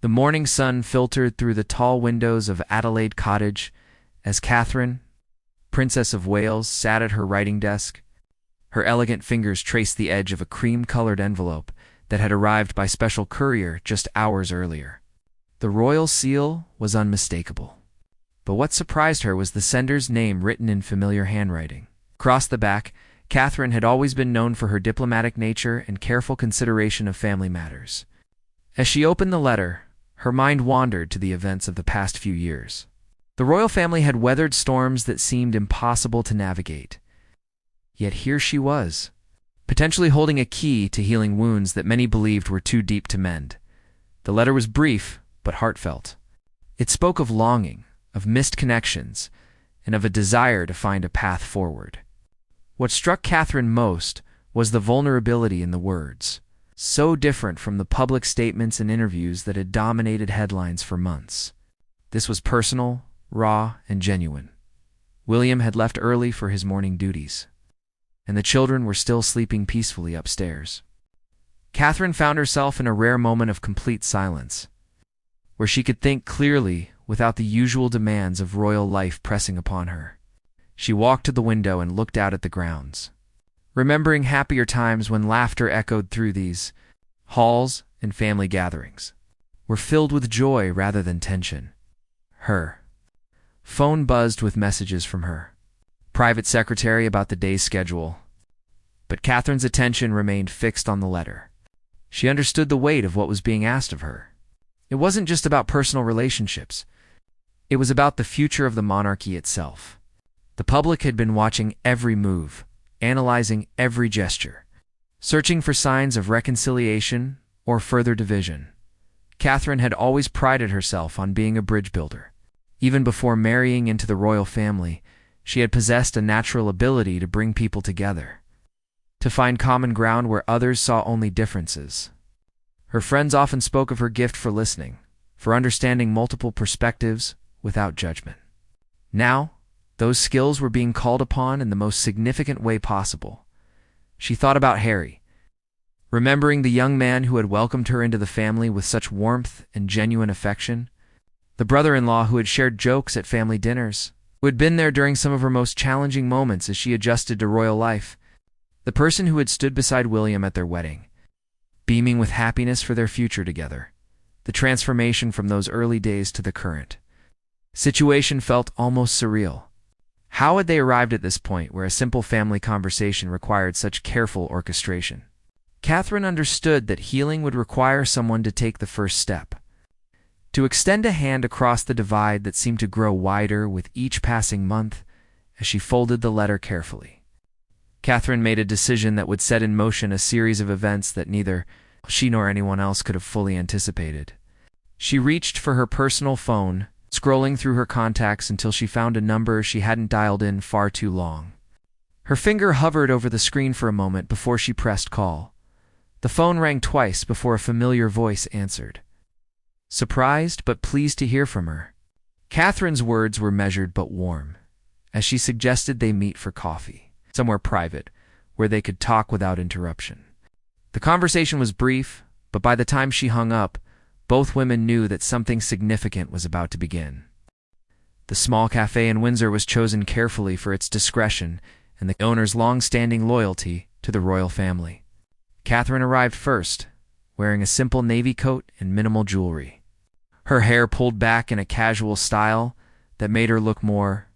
The morning sun filtered through the tall windows of Adelaide Cottage as Catherine, Princess of Wales, sat at her writing desk. Her elegant fingers traced the edge of a cream-colored envelope that had arrived by special courier just hours earlier. The royal seal was unmistakable. But what surprised her was the sender's name written in familiar handwriting. Across the back, Catherine had always been known for her diplomatic nature and careful consideration of family matters. As she opened the letter, her mind wandered to the events of the past few years. The royal family had weathered storms that seemed impossible to navigate. Yet here she was, potentially holding a key to healing wounds that many believed were too deep to mend. The letter was brief, but heartfelt. It spoke of longing, of missed connections, and of a desire to find a path forward. What struck Catherine most was the vulnerability in the words, so different from the public statements and interviews that had dominated headlines for months. This was personal, raw, and genuine. William had left early for his morning duties, and the children were still sleeping peacefully upstairs. Catherine found herself in a rare moment of complete silence, where she could think clearly without the usual demands of royal life pressing upon her. She walked to the window and looked out at the grounds, remembering happier times when laughter echoed through these halls and family gatherings were filled with joy rather than tension. Her phone buzzed with messages from her private secretary about the day's schedule, but Catherine's attention remained fixed on the letter. She understood the weight of what was being asked of her. It wasn't just about personal relationships. It was about the future of the monarchy itself. The public had been watching every move, analyzing every gesture, searching for signs of reconciliation or further division. Catherine had always prided herself on being a bridge builder. Even before marrying into the royal family, she had possessed a natural ability to bring people together, to find common ground where others saw only differences. Her friends often spoke of her gift for listening, for understanding multiple perspectives without judgment. Now, those skills were being called upon in the most significant way possible. She thought about Harry, remembering the young man who had welcomed her into the family with such warmth and genuine affection, the brother-in-law who had shared jokes at family dinners, who had been there during some of her most challenging moments as she adjusted to royal life, the person who had stood beside William at their wedding, beaming with happiness for their future together. The transformation from those early days to the current situation felt almost surreal. How had they arrived at this point where a simple family conversation required such careful orchestration? Catherine understood that healing would require someone to take the first step, to extend a hand across the divide that seemed to grow wider with each passing month. As she folded the letter carefully, Catherine made a decision that would set in motion a series of events that neither she nor anyone else could have fully anticipated. She reached for her personal phone, scrolling through her contacts until she found a number she hadn't dialed in far too long. Her finger hovered over the screen for a moment before she pressed call. The phone rang twice before a familiar voice answered. Surprised but pleased to hear from her, Catherine's words were measured but warm, as she suggested they meet for coffee, somewhere private, where they could talk without interruption. The conversation was brief, but by the time she hung up, both women knew that something significant was about to begin. The small cafe in Windsor was chosen carefully for its discretion and the owner's long-standing loyalty to the royal family. Catherine arrived first, wearing a simple navy coat and minimal jewelry. Her hair pulled back in a casual style that made her look more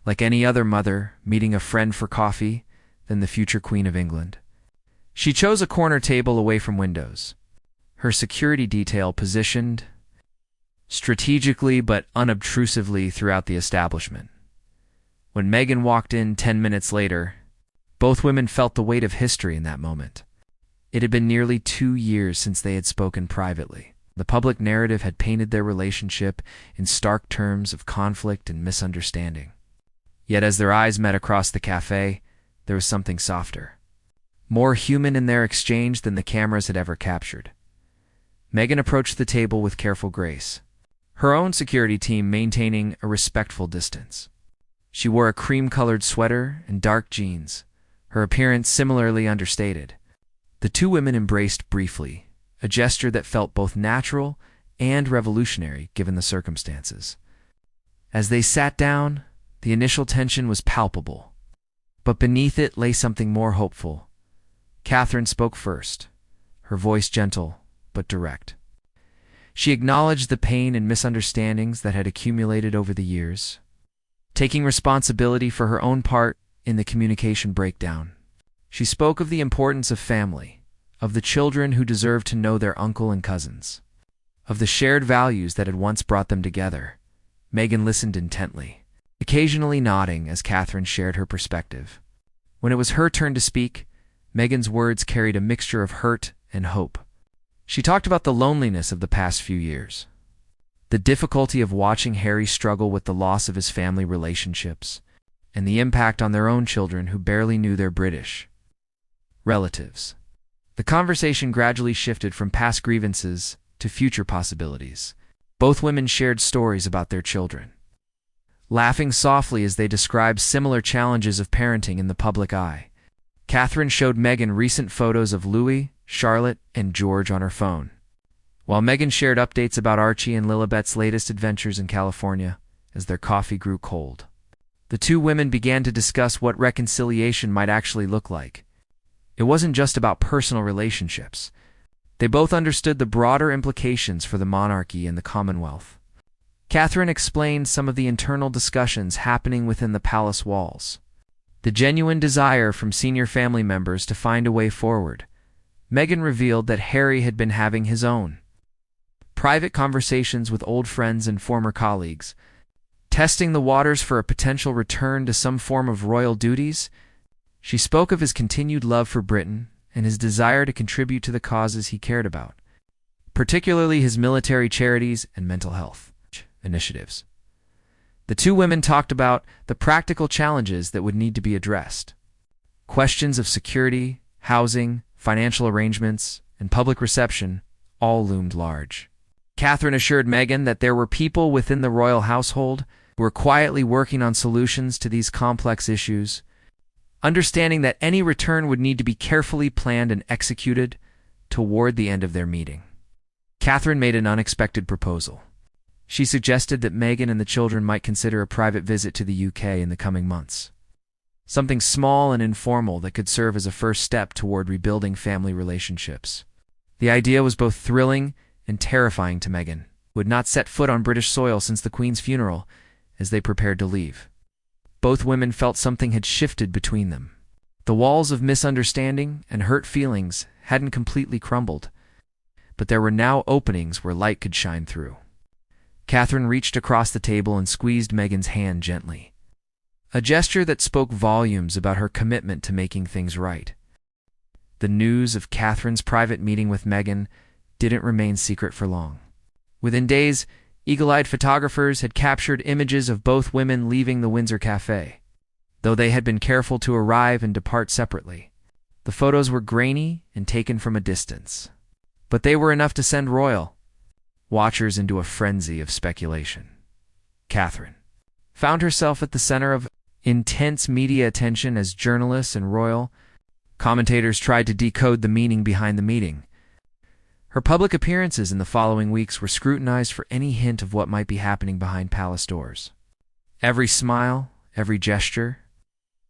like any other mother meeting a friend for coffee than the future Queen of England. She chose a corner table away from windows, her security detail positioned strategically but unobtrusively throughout the establishment. When Meghan walked in 10 minutes later, both women felt the weight of history in that moment. It had been nearly 2 years since they had spoken privately. The public narrative had painted their relationship in stark terms of conflict and misunderstanding. Yet as their eyes met across the cafe, there was something softer, more human in their exchange than the cameras had ever captured. Meghan approached the table with careful grace, her own security team maintaining a respectful distance. She wore a cream-colored sweater and dark jeans, her appearance similarly understated. The two women embraced briefly, a gesture that felt both natural and revolutionary given the circumstances. As they sat down, the initial tension was palpable, but beneath it lay something more hopeful. Catherine spoke first, her voice gentle but direct. She acknowledged the pain and misunderstandings that had accumulated over the years, taking responsibility for her own part in the communication breakdown. She spoke of the importance of family, of the children who deserved to know their uncle and cousins, of the shared values that had once brought them together. Megan listened intently, occasionally nodding as Catherine shared her perspective. When it was her turn to speak, Megan's words carried a mixture of hurt and hope. She talked about the loneliness of the past few years, the difficulty of watching Harry struggle with the loss of his family relationships, and the impact on their own children who barely knew their British relatives. The conversation gradually shifted from past grievances to future possibilities. Both women shared stories about their children, laughing softly as they described similar challenges of parenting in the public eye. Catherine showed Megan recent photos of Louis, Charlotte, and George on her phone, while Megan shared updates about Archie and Lilibet's latest adventures in California as their coffee grew cold. The two women began to discuss what reconciliation might actually look like. It wasn't just about personal relationships. They both understood the broader implications for the monarchy and the Commonwealth. Catherine explained some of the internal discussions happening within the palace walls, the genuine desire from senior family members to find a way forward. Megan revealed that Harry had been having his own private conversations with old friends and former colleagues, testing the waters for a potential return to some form of royal duties. She spoke of his continued love for Britain and his desire to contribute to the causes he cared about, particularly his military charities and mental health initiatives. The two women talked about the practical challenges that would need to be addressed. Questions of security, housing, financial arrangements, and public reception all loomed large. Catherine assured Megan that there were people within the royal household who were quietly working on solutions to these complex issues, understanding that any return would need to be carefully planned and executed. Toward the end of their meeting, Catherine made an unexpected proposal. She suggested that Megan and the children might consider a private visit to the UK in the coming months. Something small and informal that could serve as a first step toward rebuilding family relationships. The idea was both thrilling and terrifying to Megan, who had not set foot on British soil since the Queen's funeral, as they prepared to leave. Both women felt something had shifted between them. The walls of misunderstanding and hurt feelings hadn't completely crumbled, but there were now openings where light could shine through. Catherine reached across the table and squeezed Megan's hand gently, a gesture that spoke volumes about her commitment to making things right. The news of Catherine's private meeting with Megan didn't remain secret for long. Within days, eagle-eyed photographers had captured images of both women leaving the Windsor Cafe, though they had been careful to arrive and depart separately. The photos were grainy and taken from a distance, but they were enough to send royal watchers into a frenzy of speculation. Catherine found herself at the center of intense media attention as journalists and royal commentators tried to decode the meaning behind the meeting. Her public appearances in the following weeks were scrutinized for any hint of what might be happening behind palace doors. Every smile, every gesture,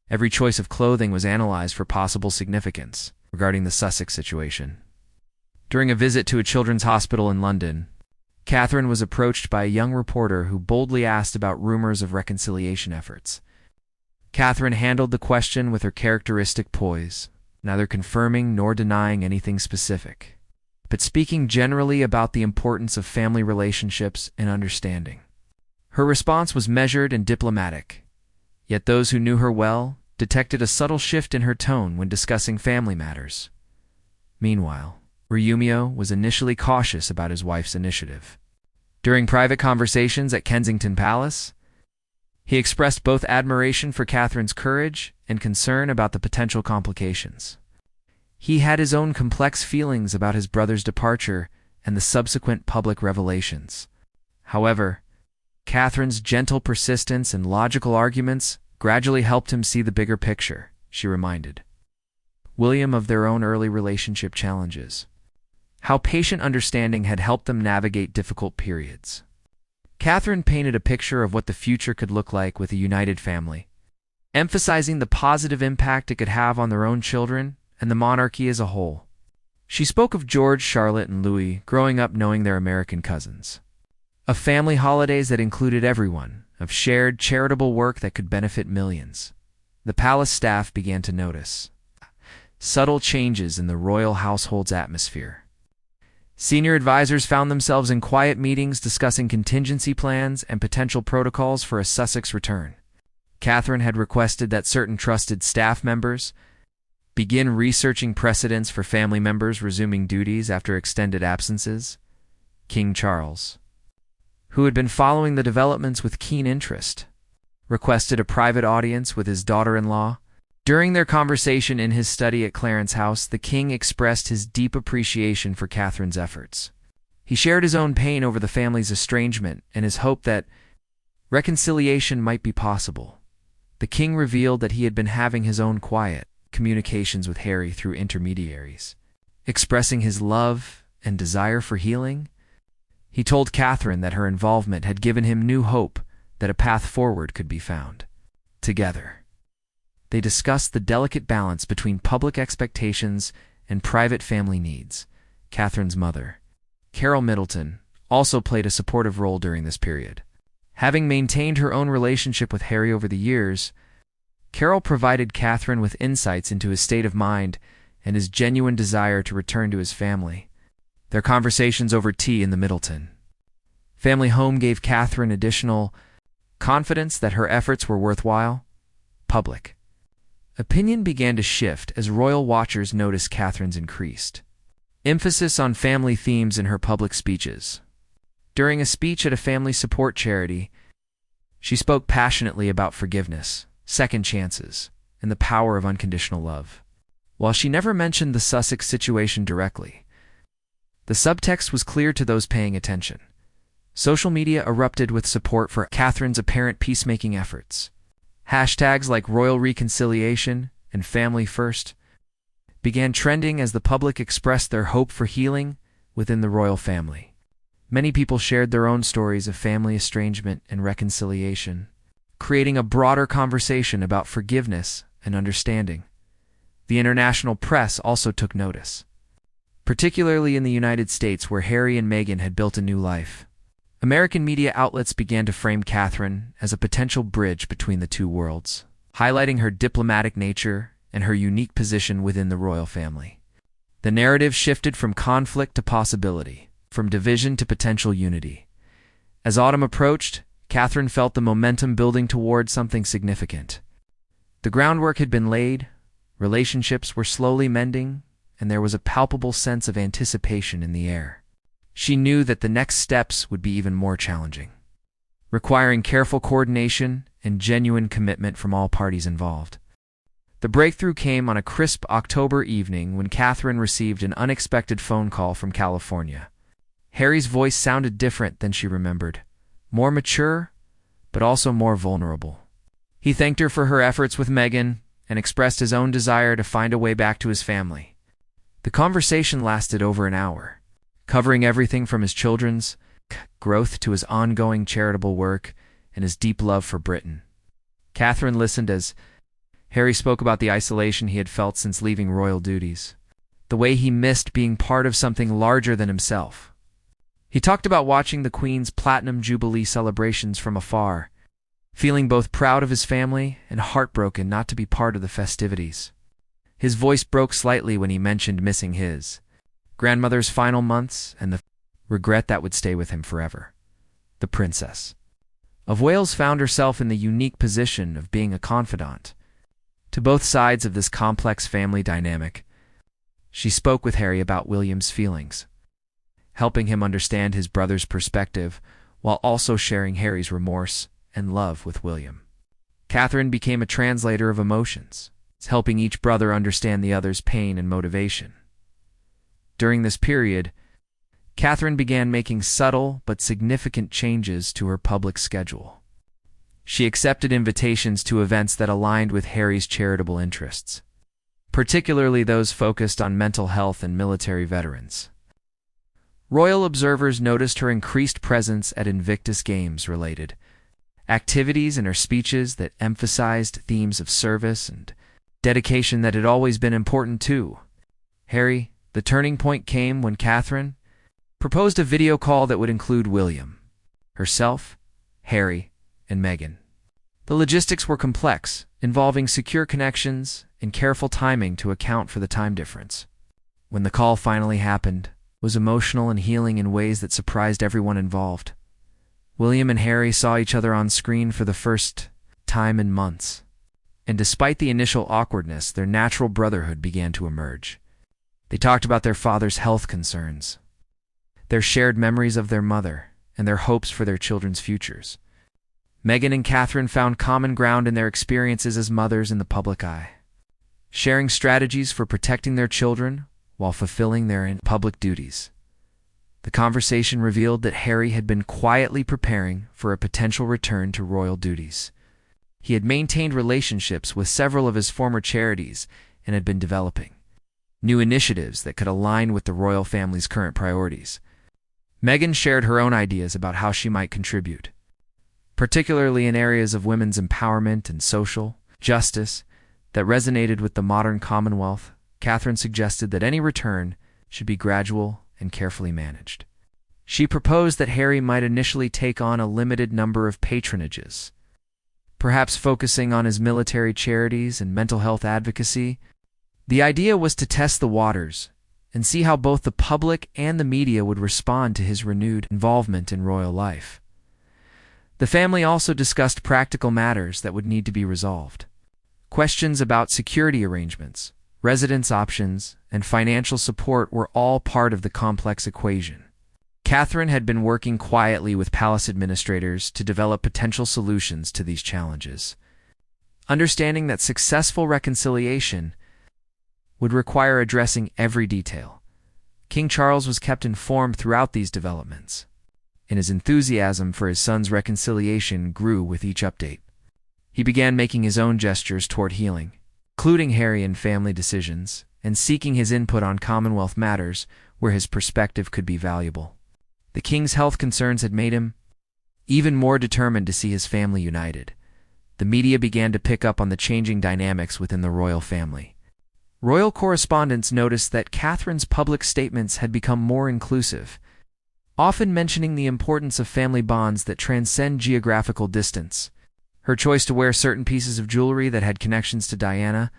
every choice of clothing was analyzed for possible significance regarding the Sussex situation. During a visit to a children's hospital in London, Catherine was approached by a young reporter who boldly asked about rumors of reconciliation efforts. Catherine handled the question with her characteristic poise, neither confirming nor denying anything specific, but speaking generally about the importance of family relationships and understanding. Her response was measured and diplomatic, yet those who knew her well detected a subtle shift in her tone when discussing family matters. Meanwhile, Ryumio was initially cautious about his wife's initiative. During private conversations at Kensington Palace, he expressed both admiration for Catherine's courage and concern about the potential complications. He had his own complex feelings about his brother's departure and the subsequent public revelations. However, Catherine's gentle persistence and logical arguments gradually helped him see the bigger picture, she reminded William of their own early relationship challenges. how patient understanding had helped them navigate difficult periods. Catherine painted a picture of what the future could look like with a united family, emphasizing the positive impact it could have on their own children and the monarchy as a whole. She spoke of George, Charlotte, and Louis growing up knowing their American cousins, of family holidays that included everyone, of shared charitable work that could benefit millions. The palace staff began to notice subtle changes in the royal household's atmosphere. Senior advisors found themselves in quiet meetings discussing contingency plans and potential protocols for a Sussex return. Catherine had requested that certain trusted staff members begin researching precedents for family members resuming duties after extended absences. King Charles, who had been following the developments with keen interest, requested a private audience with his daughter-in-law. During their conversation in his study at Clarence House, the king expressed his deep appreciation for Catherine's efforts. He shared his own pain over the family's estrangement and his hope that reconciliation might be possible. The king revealed that he had been having his own quiet communications with Harry through intermediaries, expressing his love and desire for healing. He told Catherine that her involvement had given him new hope that a path forward could be found. Together, they discussed the delicate balance between public expectations and private family needs. Catherine's mother, Carol Middleton, also played a supportive role during this period. Having maintained her own relationship with Harry over the years, Carol provided Catherine with insights into his state of mind and his genuine desire to return to his family. Their conversations over tea in the Middleton family home gave Catherine additional confidence that her efforts were worthwhile. Public opinion began to shift as royal watchers noticed Catherine's increased emphasis on family themes in her public speeches. During a speech at a family support charity, she spoke passionately about forgiveness, second chances, and the power of unconditional love. While she never mentioned the Sussex situation directly, the subtext was clear to those paying attention. Social media erupted with support for Catherine's apparent peacemaking efforts. Hashtags like Royal Reconciliation and Family First began trending as the public expressed their hope for healing within the royal family. Many people shared their own stories of family estrangement and reconciliation, creating a broader conversation about forgiveness and understanding. The international press also took notice, particularly in the United States where Harry and Meghan had built a new life. American media outlets began to frame Catherine as a potential bridge between the two worlds, highlighting her diplomatic nature and her unique position within the royal family. The narrative shifted from conflict to possibility, from division to potential unity. As autumn approached, Catherine felt the momentum building toward something significant. The groundwork had been laid, relationships were slowly mending, and there was a palpable sense of anticipation in the air. She knew that the next steps would be even more challenging, requiring careful coordination and genuine commitment from all parties involved. The breakthrough came on a crisp October evening when Catherine received an unexpected phone call from California. Harry's voice sounded different than she remembered, more mature, but also more vulnerable. He thanked her for her efforts with Meghan and expressed his own desire to find a way back to his family. The conversation lasted over an hour, covering everything from his children's growth to his ongoing charitable work and his deep love for Britain. Catherine listened as Harry spoke about the isolation he had felt since leaving royal duties, the way he missed being part of something larger than himself. He talked about watching the Queen's Platinum Jubilee celebrations from afar, feeling both proud of his family and heartbroken not to be part of the festivities. His voice broke slightly when he mentioned missing his grandmother's final months and the regret that would stay with him forever. The Princess of Wales found herself in the unique position of being a confidant to both sides of this complex family dynamic. She spoke with Harry about William's feelings, helping him understand his brother's perspective while also sharing Harry's remorse and love with William. Catherine became a translator of emotions, helping each brother understand the other's pain and motivation. During this period, Catherine began making subtle but significant changes to her public schedule. She accepted invitations to events that aligned with Harry's charitable interests, particularly those focused on mental health and military veterans. Royal observers noticed her increased presence at Invictus Games-related activities and her speeches that emphasized themes of service and dedication that had always been important too. Harry, the turning point came when Catherine proposed a video call that would include William, herself, Harry, and Meghan. The logistics were complex, involving secure connections and careful timing to account for the time difference. When the call finally happened, it was emotional and healing in ways that surprised everyone involved. William and Harry saw each other on screen for the first time in months, and despite the initial awkwardness, their natural brotherhood began to emerge. They talked about their father's health concerns, their shared memories of their mother, and their hopes for their children's futures. Meghan and Catherine found common ground in their experiences as mothers in the public eye, sharing strategies for protecting their children while fulfilling their public duties. The conversation revealed that Harry had been quietly preparing for a potential return to royal duties. He had maintained relationships with several of his former charities and had been developing new initiatives that could align with the royal family's current priorities. Meghan shared her own ideas about how she might contribute, particularly in areas of women's empowerment and social justice that resonated with the modern Commonwealth. Catherine suggested that any return should be gradual and carefully managed. She proposed that Harry might initially take on a limited number of patronages, perhaps focusing on his military charities and mental health advocacy. The idea was to test the waters and see how both the public and the media would respond to his renewed involvement in royal life. The family also discussed practical matters that would need to be resolved. Questions about security arrangements, residence options, and financial support were all part of the complex equation. Catherine had been working quietly with palace administrators to develop potential solutions to these challenges, understanding that successful reconciliation would require addressing every detail. King Charles was kept informed throughout these developments, and his enthusiasm for his son's reconciliation grew with each update. He began making his own gestures toward healing, including Harry in family decisions, and seeking his input on Commonwealth matters where his perspective could be valuable. The king's health concerns had made him even more determined to see his family united. The media began to pick up on the changing dynamics within the royal family. Royal correspondents noticed that Catherine's public statements had become more inclusive, often mentioning the importance of family bonds that transcend geographical distance. Her choice to wear certain pieces of jewelry that had connections to Diana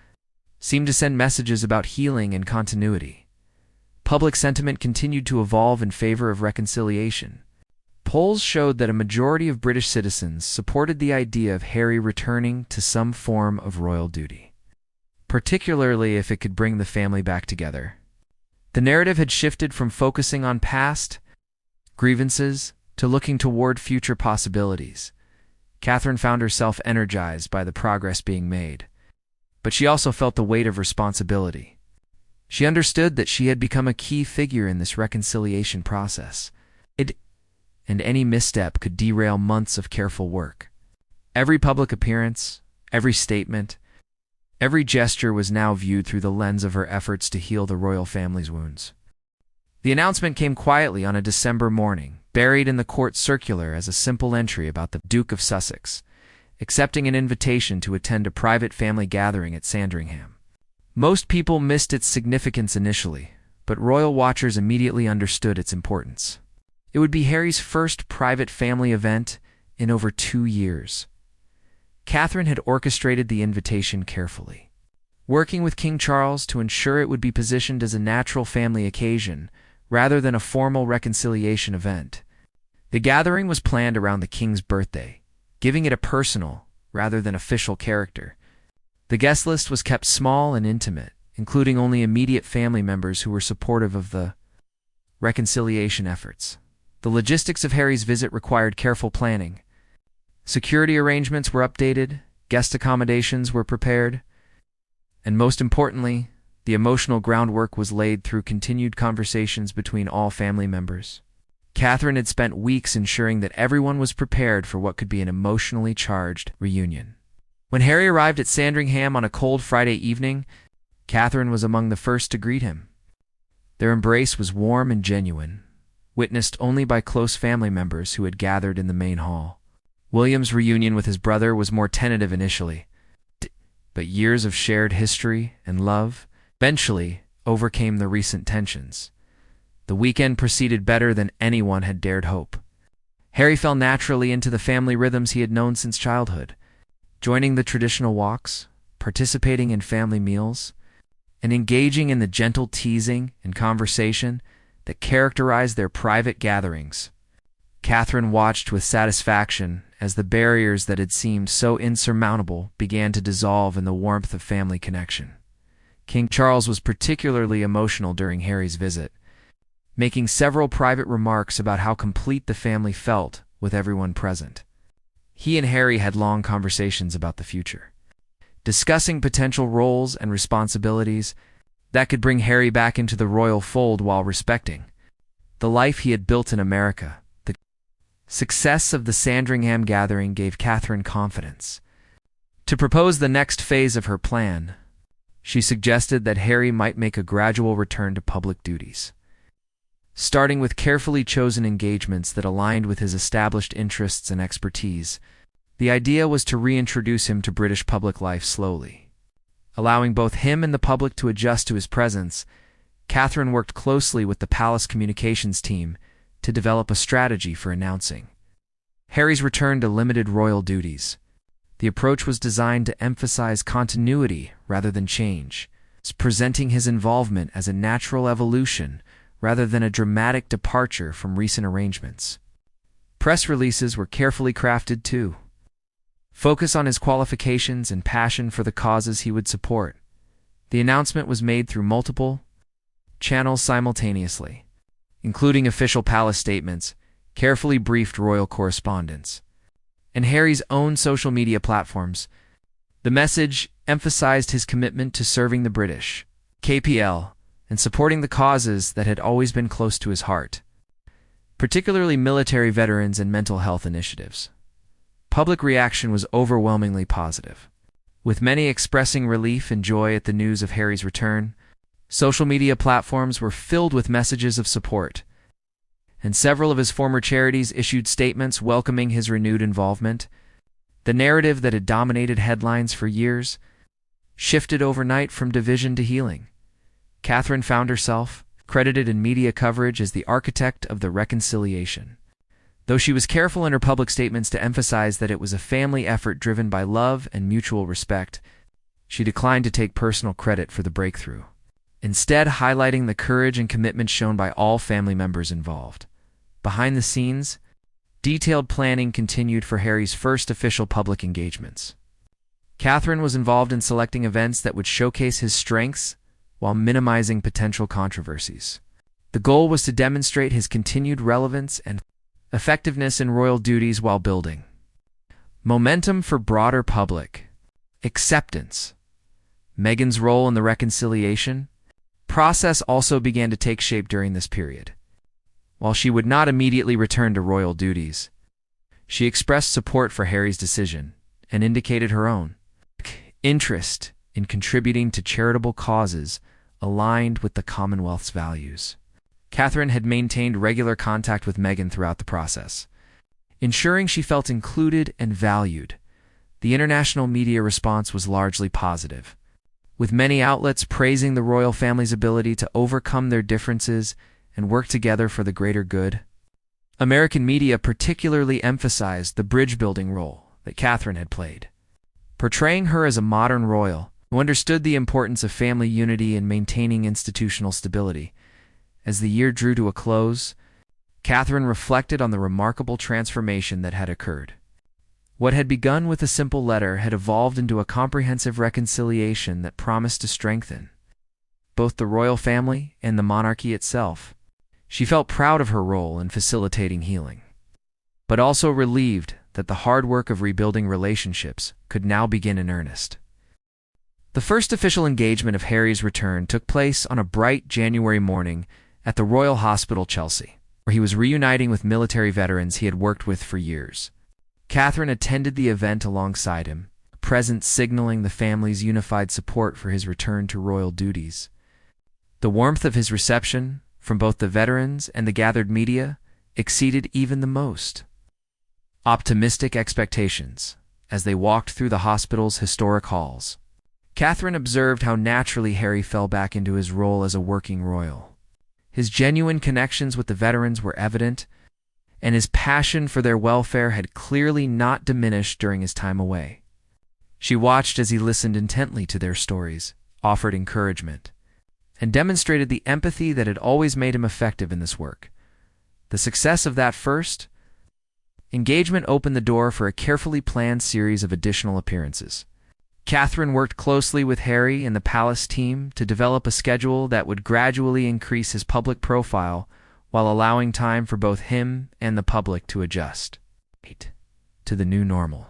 seemed to send messages about healing and continuity. Public sentiment continued to evolve in favor of reconciliation. Polls showed that a majority of British citizens supported the idea of Harry returning to some form of royal duty, particularly if it could bring the family back together. The narrative had shifted from focusing on past grievances to looking toward future possibilities. Catherine found herself energized by the progress being made, but she also felt the weight of responsibility. She understood that she had become a key figure in this reconciliation process, and any misstep could derail months of careful work. Every public appearance, every statement, every gesture was now viewed through the lens of her efforts to heal the royal family's wounds. The announcement came quietly on a December morning, buried in the court circular as a simple entry about the Duke of Sussex accepting an invitation to attend a private family gathering at Sandringham. Most people missed its significance initially, but royal watchers immediately understood its importance. It would be Harry's first private family event in over 2 years. Catherine had orchestrated the invitation carefully, working with King Charles to ensure it would be positioned as a natural family occasion rather than a formal reconciliation event. The gathering was planned around the king's birthday, giving it a personal rather than official character. The guest list was kept small and intimate, including only immediate family members who were supportive of the reconciliation efforts. The logistics of Harry's visit required careful planning. Security arrangements were updated, guest accommodations were prepared, and most importantly, the emotional groundwork was laid through continued conversations between all family members. Catherine had spent weeks ensuring that everyone was prepared for what could be an emotionally charged reunion. When Harry arrived at Sandringham on a cold Friday evening, Catherine was among the first to greet him. Their embrace was warm and genuine, witnessed only by close family members who had gathered in the main hall. William's reunion with his brother was more tentative initially, but years of shared history and love eventually overcame the recent tensions. The weekend proceeded better than anyone had dared hope. Harry fell naturally into the family rhythms he had known since childhood, joining the traditional walks, participating in family meals, and engaging in the gentle teasing and conversation that characterized their private gatherings. Catherine watched with satisfaction as the barriers that had seemed so insurmountable began to dissolve in the warmth of family connection. King Charles was particularly emotional during Harry's visit, making several private remarks about how complete the family felt with everyone present. He and Harry had long conversations about the future, discussing potential roles and responsibilities that could bring Harry back into the royal fold while respecting the life he had built in America. The success of the Sandringham gathering gave Catherine confidence to propose the next phase of her plan. She suggested that Harry might make a gradual return to public duties, starting with carefully chosen engagements that aligned with his established interests and expertise. The idea was to reintroduce him to British public life slowly. Allowing both him and the public to adjust to his presence, Catherine worked closely with the palace communications team to develop a strategy for announcing Harry's return to limited royal duties. The approach was designed to emphasize continuity rather than change, presenting his involvement as a natural evolution rather than a dramatic departure from recent arrangements. Press releases were carefully crafted too. Focus on his qualifications and passion for the causes he would support. The announcement was made through multiple channels simultaneously, including official palace statements, carefully briefed royal correspondence, and Harry's own social media platforms. The message emphasized his commitment to serving the British KPL and supporting the causes that had always been close to his heart, particularly military veterans and mental health initiatives. Public reaction was overwhelmingly positive, with many expressing relief and joy at the news of Harry's return. Social media platforms were filled with messages of support, and several of his former charities issued statements welcoming his renewed involvement. The narrative that had dominated headlines for years shifted overnight from division to healing. Catherine found herself credited in media coverage as the architect of the reconciliation. Though she was careful in her public statements to emphasize that it was a family effort driven by love and mutual respect, she declined to take personal credit for the breakthrough, instead highlighting the courage and commitment shown by all family members involved. Behind the scenes, detailed planning continued for Harry's first official public engagements. Catherine was involved in selecting events that would showcase his strengths while minimizing potential controversies. The goal was to demonstrate his continued relevance and effectiveness in royal duties while building momentum for broader public acceptance. Meghan's role in the reconciliation process also began to take shape during this period. While she would not immediately return to royal duties, she expressed support for Harry's decision and indicated her own interest in contributing to charitable causes aligned with the Commonwealth's values. Catherine had maintained regular contact with Meghan throughout the process, ensuring she felt included and valued. The international media response was largely positive, with many outlets praising the royal family's ability to overcome their differences and work together for the greater good. American media particularly emphasized the bridge-building role that Catherine had played, portraying her as a modern royal who understood the importance of family unity and maintaining institutional stability. As the year drew to a close, Catherine reflected on the remarkable transformation that had occurred. What had begun with a simple letter had evolved into a comprehensive reconciliation that promised to strengthen both the royal family and the monarchy itself. She felt proud of her role in facilitating healing, but also relieved that the hard work of rebuilding relationships could now begin in earnest. The first official engagement of Harry's return took place on a bright January morning at the Royal Hospital, Chelsea, where he was reuniting with military veterans he had worked with for years. Catherine attended the event alongside him, a presence signaling the family's unified support for his return to royal duties. The warmth of his reception from both the veterans and the gathered media, exceeded even the most optimistic expectations as they walked through the hospital's historic halls. Catherine observed how naturally Harry fell back into his role as a working royal. His genuine connections with the veterans were evident, and his passion for their welfare had clearly not diminished during his time away. She watched as he listened intently to their stories, offered encouragement, and demonstrated the empathy that had always made him effective in this work. The success of that first engagement opened the door for a carefully planned series of additional appearances. Catherine worked closely with Harry and the palace team to develop a schedule that would gradually increase his public profile while allowing time for both him and the public to adjust to the new normal.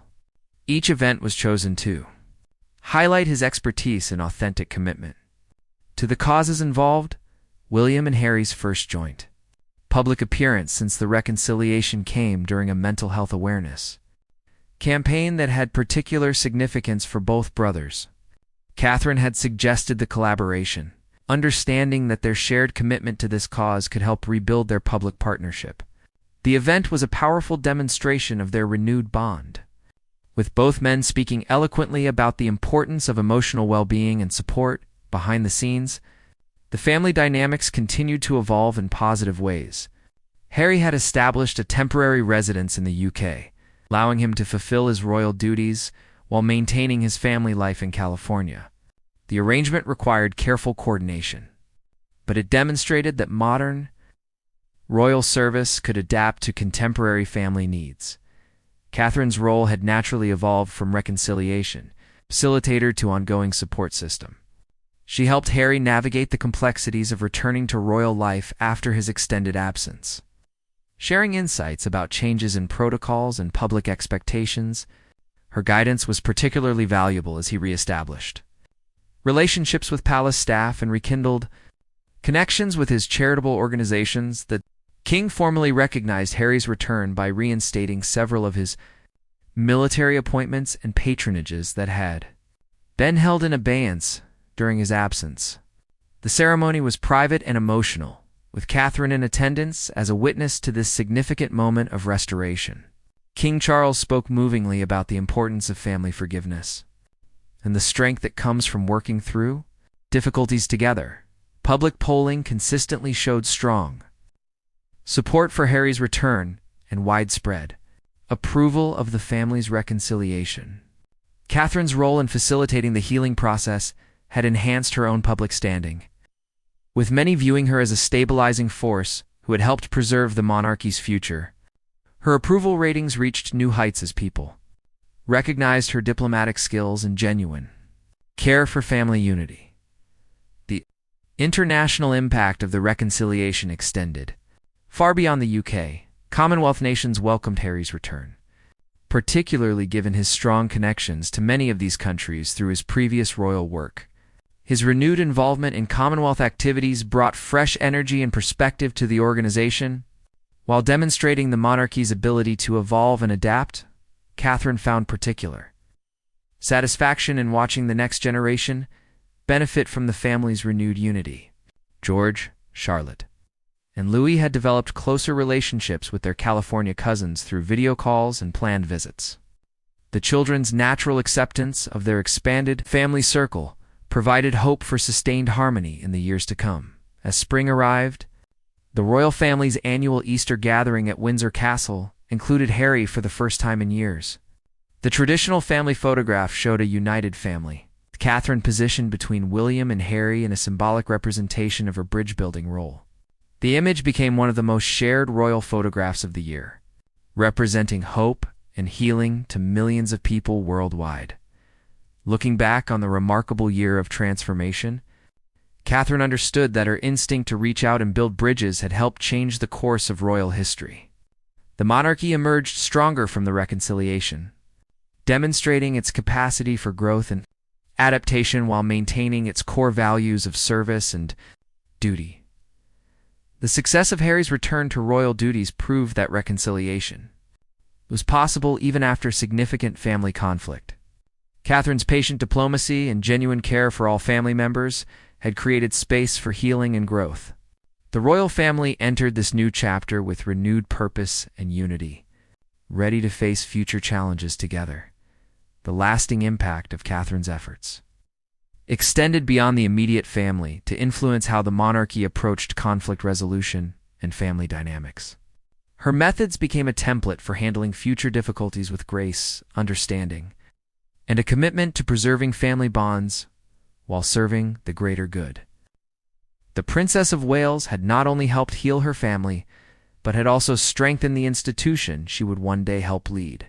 Each event was chosen to highlight his expertise and authentic commitment to the causes involved. William and Harry's first joint public appearance since the reconciliation came during a mental health awareness campaign that had particular significance for both brothers. Catherine had suggested the collaboration, understanding that their shared commitment to this cause could help rebuild their public partnership. The event was a powerful demonstration of their renewed bond, with both men speaking eloquently about the importance of emotional well-being and support. Behind the scenes, the family dynamics continued to evolve in positive ways. Harry had established a temporary residence in the UK, allowing him to fulfill his royal duties while maintaining his family life in California. The arrangement required careful coordination, but it demonstrated that modern royal service could adapt to contemporary family needs. Catherine's role had naturally evolved from reconciliation facilitator to ongoing support system. She helped Harry navigate the complexities of returning to royal life after his extended absence. Sharing insights about changes in protocols and public expectations, her guidance was particularly valuable as he reestablished relationships with palace staff and rekindled connections with his charitable organizations. The king formally recognized Harry's return by reinstating several of his military appointments and patronages that had been held in abeyance during his absence. The ceremony was private and emotional, with Catherine in attendance as a witness to this significant moment of restoration. King Charles spoke movingly about the importance of family forgiveness and the strength that comes from working through difficulties together. Public polling consistently showed strong support for Harry's return and widespread approval of the family's reconciliation. Catherine's role in facilitating the healing process had enhanced her own public standing, with many viewing her as a stabilizing force who had helped preserve the monarchy's future. Her approval ratings reached new heights as people recognized her diplomatic skills and genuine care for family unity. The international impact of the reconciliation extended far beyond the UK. Commonwealth nations welcomed Harry's return, particularly given his strong connections to many of these countries through his previous royal work. His renewed involvement in Commonwealth activities brought fresh energy and perspective to the organization. While demonstrating the monarchy's ability to evolve and adapt, Catherine found particular satisfaction in watching the next generation benefit from the family's renewed unity. George, Charlotte, and Louis had developed closer relationships with their California cousins through video calls and planned visits. The children's natural acceptance of their expanded family circle provided hope for sustained harmony in the years to come. As spring arrived, the royal family's annual Easter gathering at Windsor Castle included Harry for the first time in years. The traditional family photograph showed a united family, with Catherine positioned between William and Harry in a symbolic representation of her bridge-building role. The image became one of the most shared royal photographs of the year, representing hope and healing to millions of people worldwide. Looking back on the remarkable year of transformation, Catherine understood that her instinct to reach out and build bridges had helped change the course of royal history. The monarchy emerged stronger from the reconciliation, demonstrating its capacity for growth and adaptation while maintaining its core values of service and duty. The success of Harry's return to royal duties proved that reconciliation was possible even after significant family conflict. Catherine's patient diplomacy and genuine care for all family members had created space for healing and growth. The royal family entered this new chapter with renewed purpose and unity, ready to face future challenges together. The lasting impact of Catherine's efforts extended beyond the immediate family to influence how the monarchy approached conflict resolution and family dynamics. Her methods became a template for handling future difficulties with grace, understanding, and a commitment to preserving family bonds while serving the greater good. The Princess of Wales had not only helped heal her family, but had also strengthened the institution she would one day help lead.